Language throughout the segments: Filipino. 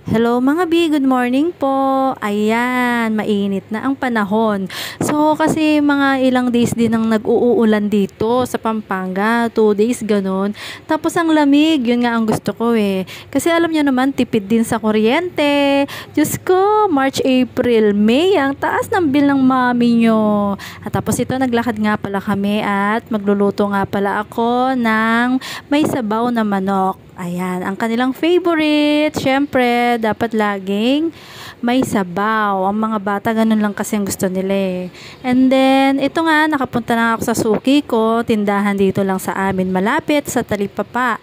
Hello mga B, good morning po. Ayan, mainit na ang panahon. So kasi mga ilang days din ang nag-uulan dito sa Pampanga, 2 days ganun. Tapos ang lamig, yun nga ang gusto ko eh. Kasi alam nyo naman, tipid din sa kuryente. Diyos ko, March, April, May, ang taas ng bill ng mami nyo. At tapos ito, naglakad nga pala kami at magluluto nga pala ako ng may sabaw na manok. Ayan, ang kanilang favorite, syempre, dapat laging may sabaw. Ang mga bata, ganun lang kasi ang gusto nila eh. And then, ito nga, nakapunta na ako sa suki ko, tindahan dito lang sa amin, malapit sa Talipapa.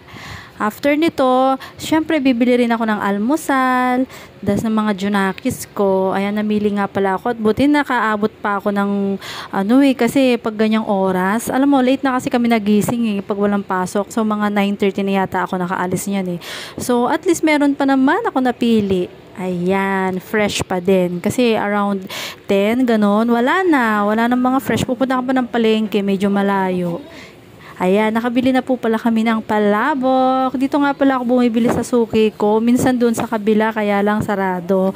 After nito, syempre bibili rin ako ng almusal, das ng mga junakis ko. Ayan, namili nga pala ako at buti nakaabot pa ako ng kasi pag ganyang oras, alam mo, late na kasi kami nagising pag walang pasok. So mga 9:30 na yata ako nakaalis niyan eh. So at least meron pa naman ako napili. Ayan, fresh pa din. Kasi around 10, ganon, wala na mga fresh. Pupunta ka pa ng palengke, medyo malayo. Ayan, nakabili na po pala kami ng palabok. Dito nga pala ako bumibili sa suki ko. Minsan doon sa kabila, kaya lang sarado.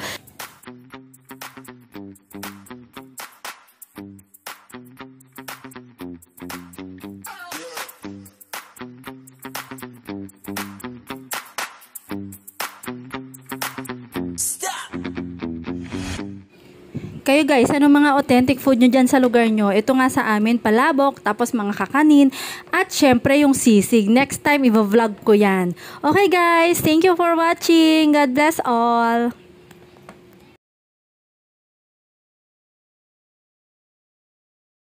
Kayo guys, ano mga authentic food nyo dyan sa lugar nyo? Ito nga sa amin, palabok, tapos mga kakanin, at syempre yung sisig. Next time, i-vlog ko yan. Okay guys, thank you for watching. God bless all.